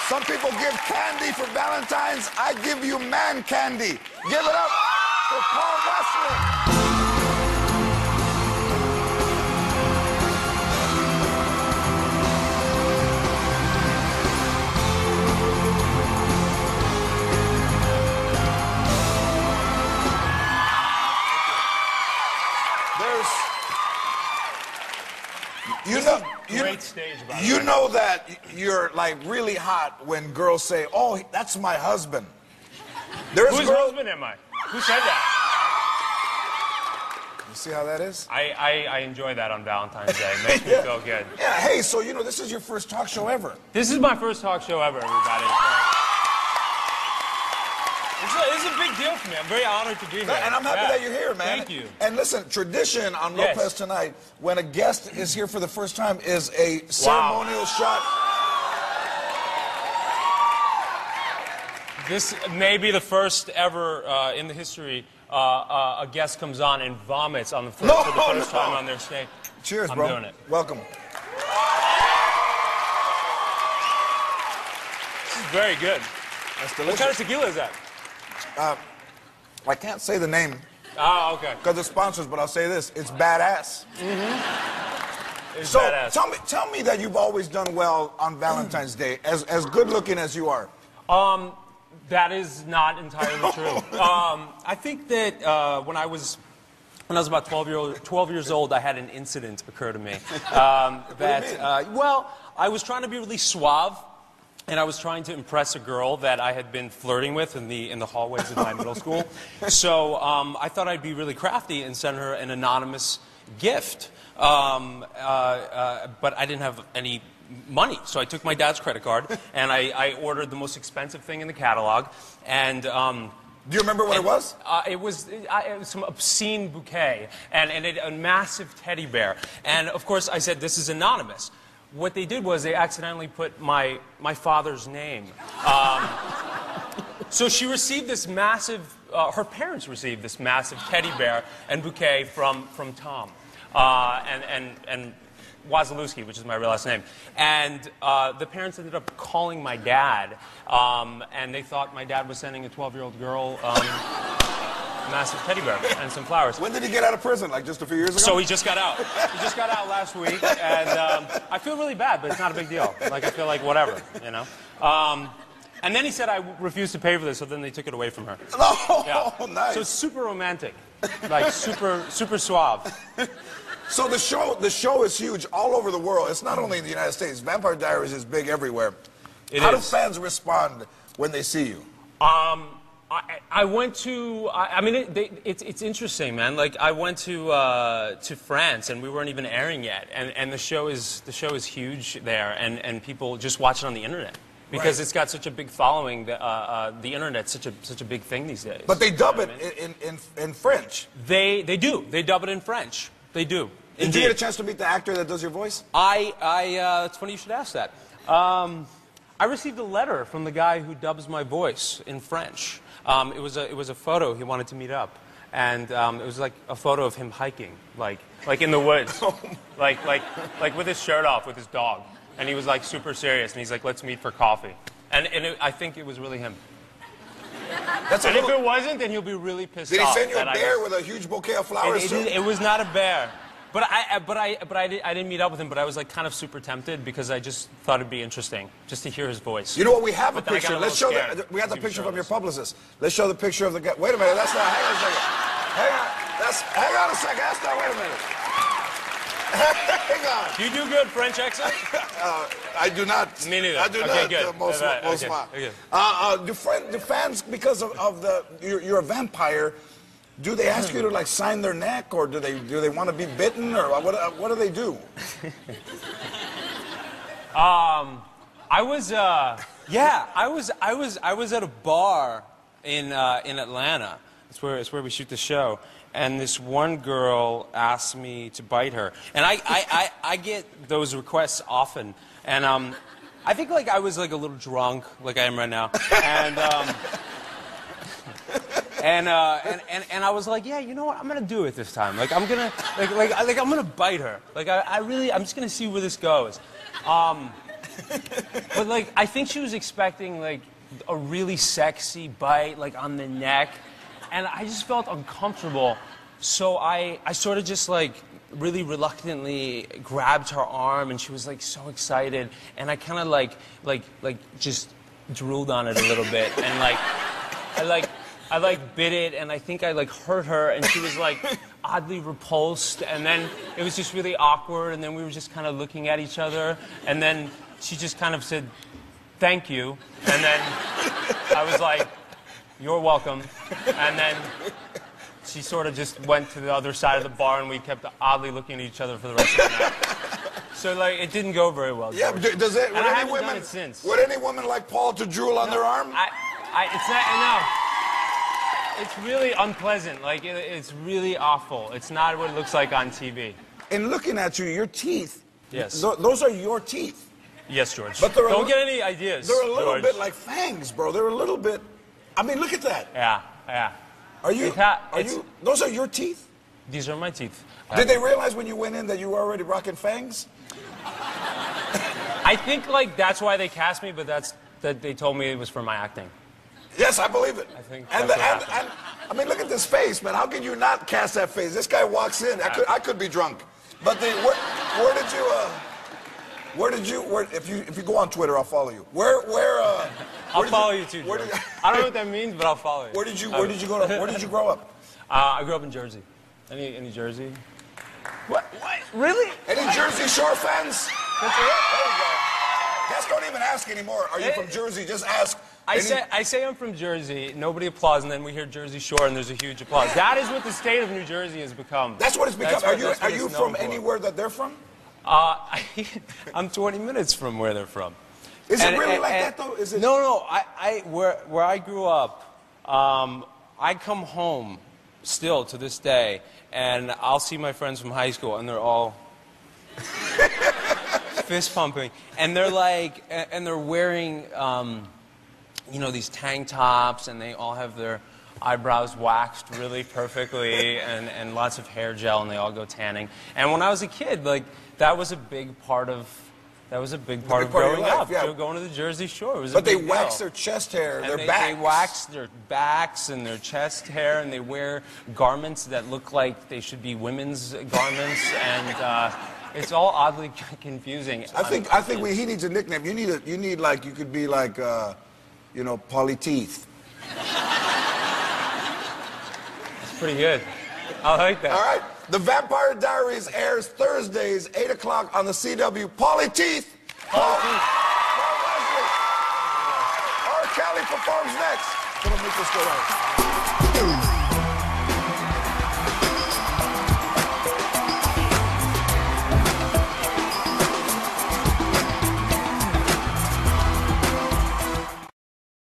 Some people give candy for Valentine's. I give you man candy. Give it up for Paul Wesley. You know that you're like really hot when girls say, "Oh, that's my husband." Whose husband am I? Who said that? You see how that is? I enjoy that on Valentine's Day. It makes me feel good. Yeah. Hey, so you know this is your first talk show ever. This is my first talk show ever, everybody. It's a big deal for me. I'm very honored to be here. And I'm happy that you're here, man. Thank you. And listen, tradition on Lopez tonight, when a guest is here for the first time, is a ceremonial shot. This may be the first ever in the history a guest comes on and vomits on for the first time on their stage. Cheers, bro. I'm doing it. Welcome. This is very good. That's delicious. What kind of tequila is that? I can't say the name. Oh, okay. Because it's sponsors, but I'll say this: it's badass. It's so badass. tell me that you've always done well on Valentine's Day, as good looking as you are. That is not entirely true. I think that when I was about 12 years old, I had an incident occur to me. Well, I was trying to be really suave. And I was trying to impress a girl that I had been flirting with in the hallways of my middle school. So I thought I'd be really crafty and send her an anonymous gift. But I didn't have any money. So I took my dad's credit card and I ordered the most expensive thing in the catalog. And do you remember what it was? It was some obscene bouquet and a massive teddy bear. And of course I said, this is anonymous. What they did was they accidentally put my father's name. So she received this massive, her parents received this massive teddy bear and bouquet from Tom and Wazalewski, which is my real last name. And the parents ended up calling my dad, and they thought my dad was sending a 12-year-old girl massive teddy bear and some flowers. When did he get out of prison? Like just a few years ago? So he just got out. He just got out last week, and I feel really bad, but it's not a big deal. Like I feel like whatever, you know. And then he said I refused to pay for this, so then they took it away from her. Oh, yeah. Nice. So it's super romantic, like super suave. So the show is huge all over the world. It's not only in the United States. Vampire Diaries is big everywhere. How do fans respond when they see you? I went to. I mean, it's interesting, man. Like I went to France, and we weren't even airing yet, and the show is huge there, and people just watch it on the internet because it's got such a big following. The internet's such a big thing these days. But they dub it in French. They do. They dub it in French. They do. Did you get a chance to meet the actor that does your voice? It's funny you should ask that. I received a letter from the guy who dubs my voice in French. It was a photo. He wanted to meet up, and it was like a photo of him hiking, like in the woods, like with his shirt off with his dog, and he was like super serious, and he's like, "Let's meet for coffee," and I think it was really him. If it wasn't, then he'll be really pissed off. Did he send you a bear with a huge bouquet of flowers? It was not a bear. But I didn't meet up with him, but I was like kind of super tempted because I just thought it'd be interesting just to hear his voice. You know what? We have a picture. Let's show we have the picture from your publicist. Let's show the picture of the guy. Wait a minute. That's not. Hang on a second. Hang on a second. That's not. Wait a minute. Hang on. Do you do good French accent? I do not. Me neither. I do not. Good. Most do fans, because of you're a vampire? Do they ask you to like sign their neck, or do they want to be bitten, or what do they do? I was at a bar in Atlanta. It's where we shoot the show, and this one girl asked me to bite her, and I get those requests often, and I think like I was like a little drunk, like I am right now, and I was like, yeah, you know what? I'm gonna do it this time. Like I'm gonna I'm gonna bite her. Like I'm just gonna see where this goes. But like, I think she was expecting like a really sexy bite, like on the neck, and I just felt uncomfortable. So I sort of just like really reluctantly grabbed her arm, and she was like so excited, and I kind of like just drooled on it a little bit, and I bit it, and I think I like hurt her, and she was like oddly repulsed, and then it was just really awkward, and then we were just kind of looking at each other, and then she just kind of said, "Thank you," and then I was like, "You're welcome," and then she sort of just went to the other side of the bar, and we kept oddly looking at each other for the rest of the night. So like, it didn't go very well. Yeah, George. does it? And I haven't done it since. Would any woman like Paul to drool on their arm? It's not. No. It's really unpleasant. Like, it's really awful. It's not what it looks like on TV. In looking at you, your teeth. Yes. Those are your teeth. Yes, George. But don't get any ideas. They're a little George. bit like fangs, bro. They're a little bit. I mean, look at that. Yeah, yeah. Are you? Those are your teeth? These are my teeth. Did they realize when you went in that you were already rocking fangs? I think like that's why they cast me, but that they told me it was for my acting. Yes, I believe it. I think and I mean, look at this face, man. How can you not cast that face? This guy walks in. I could be drunk. But where did you? If you go on Twitter, I'll follow you. I'll follow you too, George. I don't know what that means, but I'll follow you. Where did you grow up? I grew up in Jersey. Any Jersey? What? Really? Any Jersey Shore fans? That's it? There you go. Guys, don't even ask anymore. Are you from Jersey? Just ask. I say I'm from Jersey, nobody applauds, and then we hear Jersey Shore, and there's a huge applause. That is what the state of New Jersey has become. That's what it's become. Are you from anywhere that they're from? I'm 20 minutes from where they're from. Is it really like that, though? Is it? No. Where I grew up, I come home still to this day, and I'll see my friends from high school, and they're all fist pumping, and they're like, and they're wearing, these tank tops, and they all have their eyebrows waxed really perfectly, and lots of hair gel, and they all go tanning. And when I was a kid, like that was a big part of growing up. Yeah. Going to the Jersey Shore. It was but they wax their chest hair, their backs. They wax their backs and their chest hair, and they wear garments that look like they should be women's garments, and it's all oddly confusing. I think he needs a nickname. You could be like, Pauly Teeth. It's pretty good. I like that. All right. The Vampire Diaries airs Thursdays, 8 o'clock on the CW. Pauly Teeth. Paul Wesley. R. Kelly performs next. Gonna make this go right.